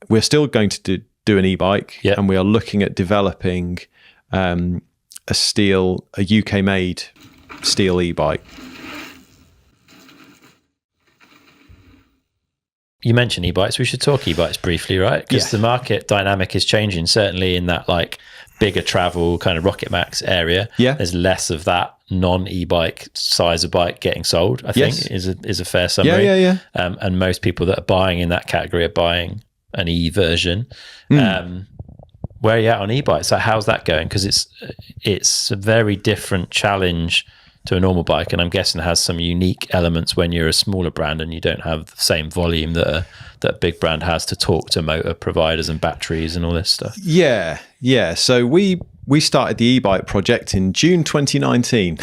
we're still going to do an e-bike, Yeah. and we are looking at developing a UK made steel e-bike. You mentioned e-bikes. We should talk e-bikes briefly, right? Because the market dynamic is changing, certainly in that like bigger travel kind of Rocket Max area. Yeah. There's less of that non-e-bike size of bike getting sold, I think is a fair summary. Yeah. And most people that are buying in that category are buying an e version. Where are you at on e-bikes? Like, how's that going? Because it's a very different challenge to a normal bike, and I'm guessing it has some unique elements when you're a smaller brand and you don't have the same volume that a big brand has to talk to motor providers and batteries and all this stuff. Yeah. So we started the e-bike project in June 2019.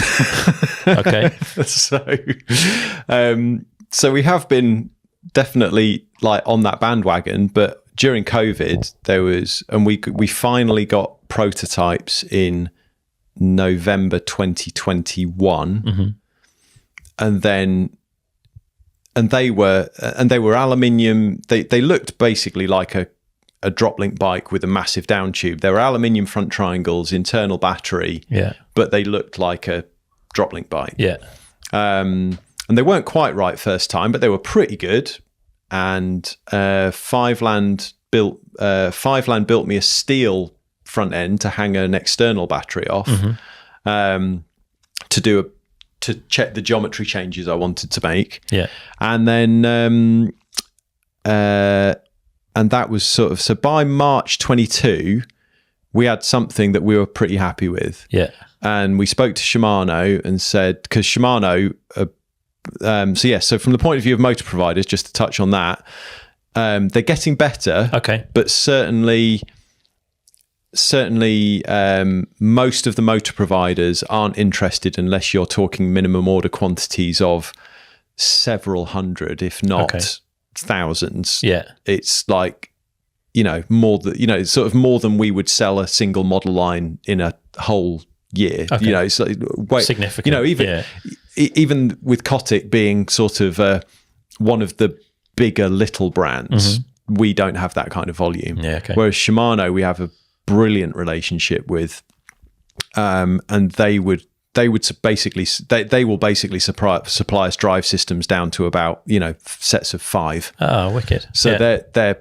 Okay. So we have been definitely like on that bandwagon, but during COVID there was, and we finally got prototypes in November 2021, and they were aluminium. They looked basically like a drop link bike with a massive down tube. They were aluminium front triangles, internal battery, but they looked like a drop link bike. And they weren't quite right first time, but they were pretty good. And Five Land built me a steel front end to hang an external battery off, to check the geometry changes I wanted to make. And then and that was sort of, so by March 22 we had something that we were pretty happy with. And we spoke to Shimano and said, because Shimano so from the point of view of motor providers, just to touch on that, they're getting better, but certainly most of the motor providers aren't interested unless you're talking minimum order quantities of several hundred, if not thousands. It's like, more than, it's sort of more than we would sell a single model line in a whole year. It's like, significant. Even with Cotic being sort of one of the bigger little brands, we don't have that kind of volume. Whereas Shimano, we have a brilliant relationship with, and they will basically supply us drive systems down to about sets of 5. Oh, wicked! So they're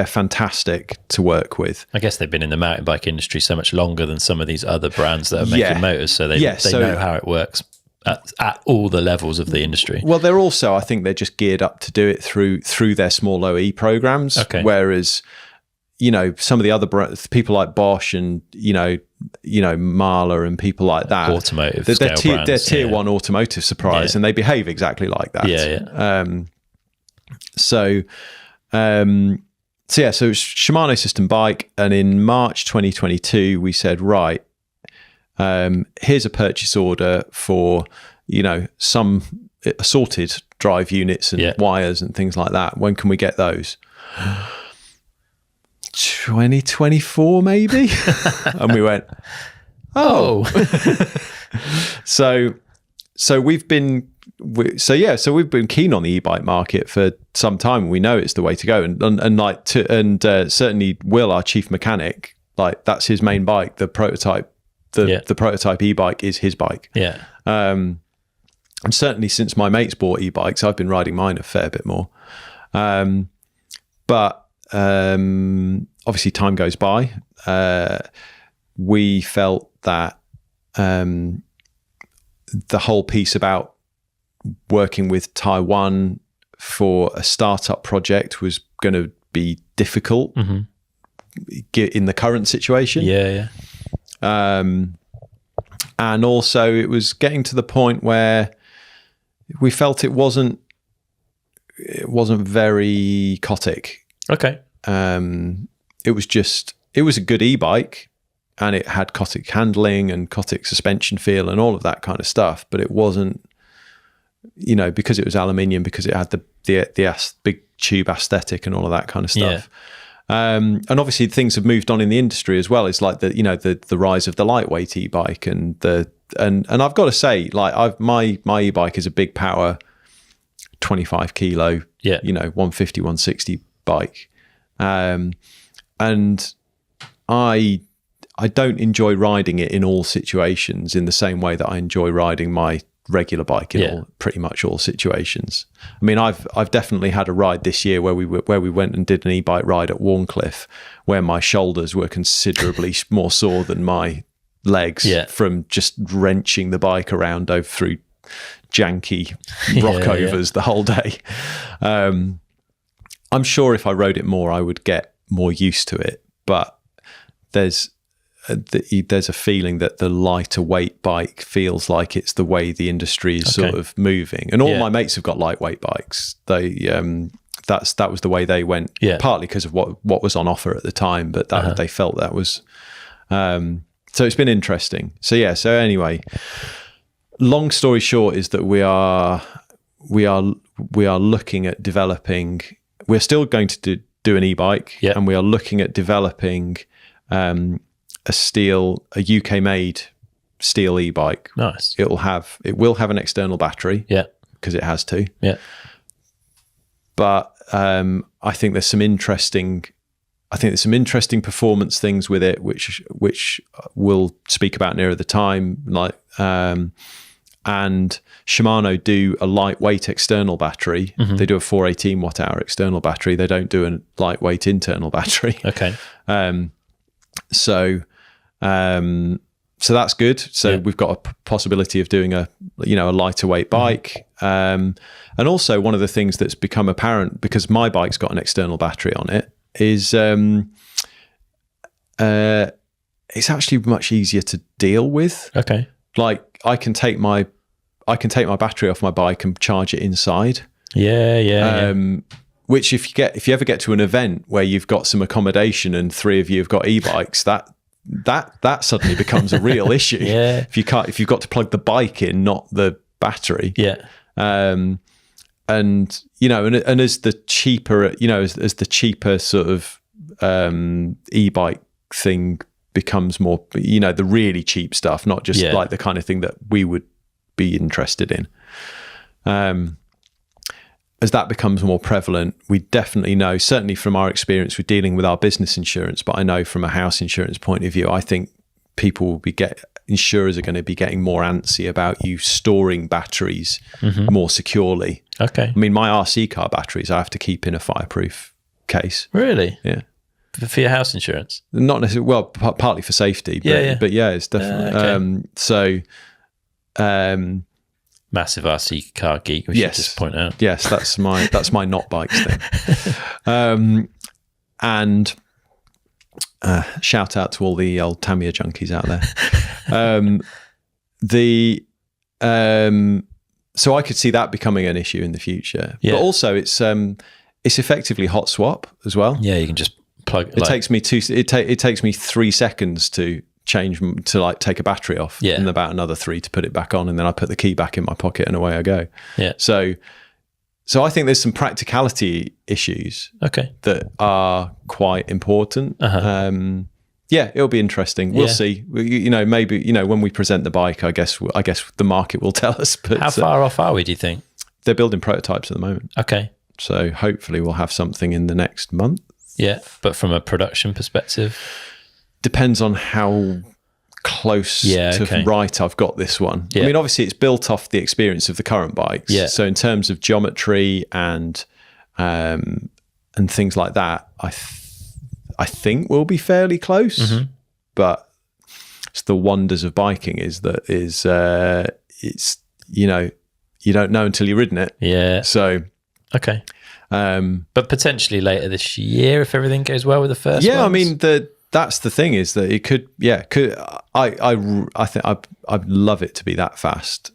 fantastic to work with. I guess they've been in the mountain bike industry so much longer than some of these other brands that are making motors, so they know how it works at all the levels of the industry. Well, they're also, I think they're just geared up to do it through their small OE programs. Whereas, some of the other brands, people like Bosch and Mahler and people like that, automotive they're tier one automotive suppliers, and they behave exactly like that. So it's Shimano system bike, and in March 2022 we said, right, here's a purchase order for some assorted drive units and wires and things like that. When can we get those? 2024 maybe. And we went, so we've been keen on the e-bike market for some time. We know it's the way to go, and certainly Will, our chief mechanic, like that's his main bike. The prototype e-bike is his bike. And certainly since my mates bought e-bikes, I've been riding mine a fair bit more. But obviously time goes by. We felt that the whole piece about working with Taiwan for a startup project was going to be difficult in the current situation. And also it was getting to the point where we felt it wasn't very Cotic. It was a good e-bike, and it had Cotic handling and Cotic suspension feel and all of that kind of stuff, but it wasn't, because it was aluminium, because it had the big tube aesthetic and all of that kind of stuff. And obviously things have moved on in the industry as well. It's like the rise of the lightweight e-bike and I've got to say, like my e-bike is a big power 25 kilo, 150, 160 bike. And I don't enjoy riding it in all situations in the same way that I enjoy riding my regular bike in pretty much all situations. I mean, I've definitely had a ride this year where we went and did an e-bike ride at Warncliffe, where my shoulders were considerably more sore than my legs from just wrenching the bike around through janky rockovers the whole day. I'm sure if I rode it more, I would get more used to it. But there's a feeling that the lighter weight bike feels like it's the way the industry is sort of moving. And all my mates have got lightweight bikes. They that was the way they went, partly because of what was on offer at the time, but that they felt that was so it's been interesting. So anyway, long story short is that we are looking at developing. We're still going to do an e-bike, and we are looking at developing a UK made steel e-bike. Nice. It will have an external battery, because it has to. But I think there's some interesting performance things with it, which we'll speak about nearer the time. And Shimano do a lightweight external battery. They do a 418 watt hour external battery. They don't do a lightweight internal battery. Okay. So that's good. So we've got a possibility of doing a lighter weight bike. And also one of the things that's become apparent, because my bike's got an external battery on it, is it's actually much easier to deal with. Okay. Like I can take my battery off my bike and charge it inside. Which if you ever get to an event where you've got some accommodation and 3 of you have got e-bikes, that suddenly becomes a real issue. If you've got to plug the bike in, not the battery. And as the cheaper, as the cheaper sort of e-bike thing becomes more, the really cheap stuff, not just like the kind of thing that we would be interested in. As that becomes more prevalent, we definitely know, certainly from our experience with dealing with our business insurance, but I know from a house insurance point of view, I think insurers are going to be getting more antsy about you storing batteries more securely. Okay. I mean, my RC car batteries, I have to keep in a fireproof case. Really? Yeah. For your house insurance? Not necessarily, well, partly for safety, but it's definitely, okay. Massive RC car geek, we should just point out. Yes, that's my not bikes thing. And shout out to all the old Tamiya junkies out there. So I could see that becoming an issue in the future. But also it's effectively hot swap as well. Yeah, you can just plug. It takes me it takes me 3 seconds to change, to like take a battery off, and about another 3 to put it back on, and then I put the key back in my pocket and away I go. So I think there's some practicality issues that are quite important. It'll be interesting. We'll see. Maybe when we present the bike, I guess the market will tell us. But how far off are we, do you think? They're building prototypes at the moment. Okay. So hopefully we'll have something in the next month. Yeah, but from a production perspective, depends on how close to right I've got this one. I mean, obviously it's built off the experience of the current bikes. So in terms of geometry and things like that, I think we'll be fairly close. But it's the wonders of biking is it's you don't know until you've ridden it. Yeah. So okay. But potentially later this year if everything goes well with the first ones. I mean that's the thing, is that it could I think I'd love it to be that fast.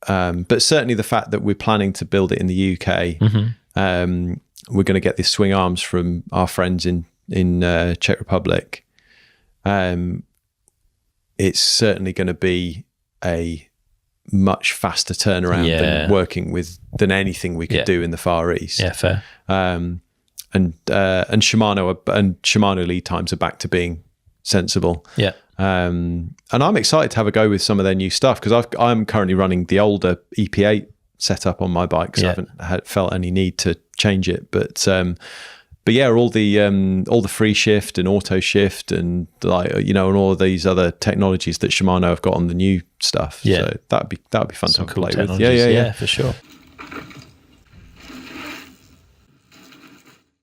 But certainly the fact that we're planning to build it in the UK, we're going to get these swing arms from our friends in Czech Republic. It's certainly going to be a much faster turnaround than anything we could do in the Far East. Yeah, fair. And Shimano lead times are back to being sensible. Yeah. And I'm excited to have a go with some of their new stuff, because I'm currently running the older EP8 setup on my bike, because I haven't felt any need to change it. But but yeah, all the free shift and auto shift and like, you know, and all of these other technologies that Shimano have got on the new stuff. Yeah. So that'd be fun to play with. Yeah, for sure.